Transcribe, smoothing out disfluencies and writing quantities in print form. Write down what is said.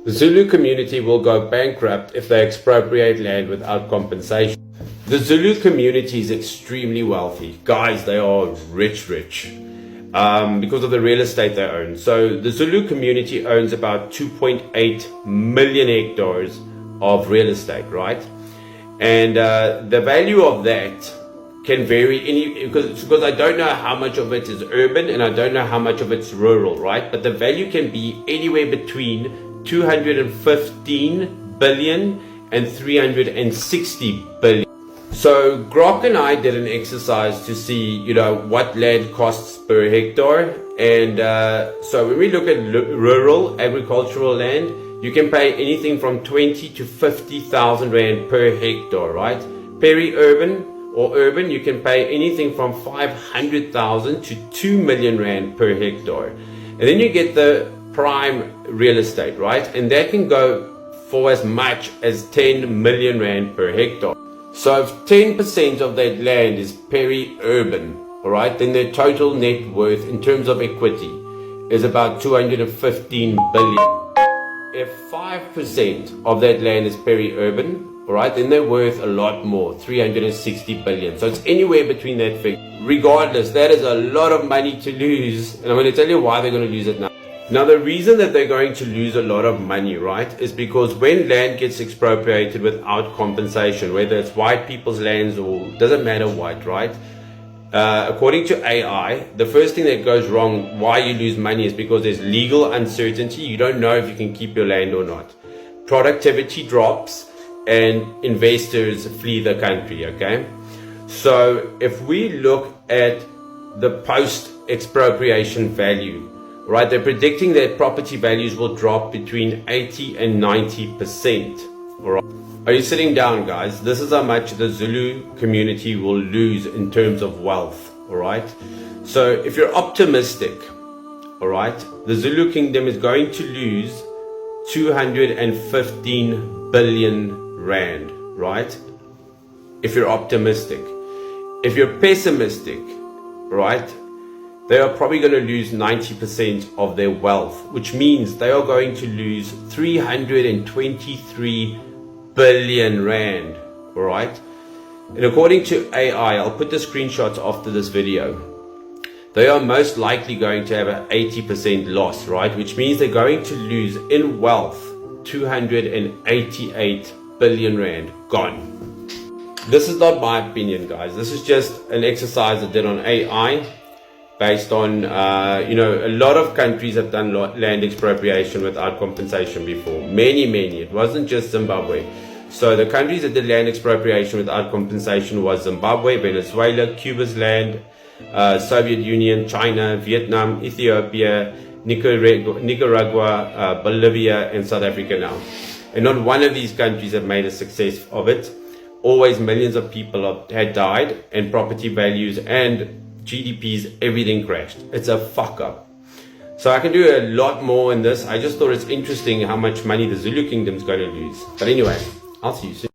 The Zulu community will go bankrupt if they expropriate land without compensation. The Zulu community is extremely wealthy. Guys, they are rich. Because of the real estate they own. So the Zulu community owns about 2.8 million hectares of real estate, right? And the value of that can vary because I don't know how much of it is urban and I don't know how much of it's rural, right? But the value can be anywhere between 215 billion and 360 billion. So Grok and I did an exercise to see, what land costs per hectare. And so when we look at rural agricultural land, you can pay anything from 20 to 50,000 rand per hectare, right? Peri-urban or urban, you can pay anything from 500,000 to 2 million rand per hectare. And then you get the prime real estate, right? And that can go for as much as 10 million rand per hectare. So if 10% of that land is peri-urban, all right, then their total net worth in terms of equity is about 215 billion. If 5% of that land is peri-urban, all right, then they're worth a lot more, 360 billion. So it's anywhere between that figure. Regardless, that is a lot of money to lose, and I'm going to tell you why they're going to lose it now. Now, the reason that they're going to lose a lot of money, right, is because when land gets expropriated without compensation, whether it's white people's lands or doesn't matter what, right, according to AI, the first thing that goes wrong, why you lose money, is because there's legal uncertainty. You don't know if you can keep your land or not. Productivity drops and investors flee the country, okay? So if we look at the post-expropriation value, right, they're predicting that property values will drop between 80 and 90%. All right. Are you sitting down, guys? This is how much the Zulu community will lose in terms of wealth. All right. So if you're optimistic, all right, the Zulu kingdom is going to lose 215 billion rand, right? If you're optimistic. If you're pessimistic, right, they are probably going to lose 90% of their wealth, which means they are going to lose 323 billion rand, all right? And according to AI, I'll put the screenshots after this video, they are most likely going to have an 80% loss, right? Which means they're going to lose in wealth 288 billion rand gone. This is not my opinion, guys. This is just an exercise I did on AI. Based on, a lot of countries have done land expropriation without compensation before. Many. It wasn't just Zimbabwe. So the countries that did land expropriation without compensation was Zimbabwe, Venezuela, Cuba's land, Soviet Union, China, Vietnam, Ethiopia, Nicaragua, Bolivia, and South Africa now. And not one of these countries have made a success of it. Always millions of people had died, and property values and GDPs, everything crashed. It's a fuck up. So I can do a lot more in this. I just thought it's interesting how much money the Zulu kingdom's going to lose. But anyway, I'll see you soon.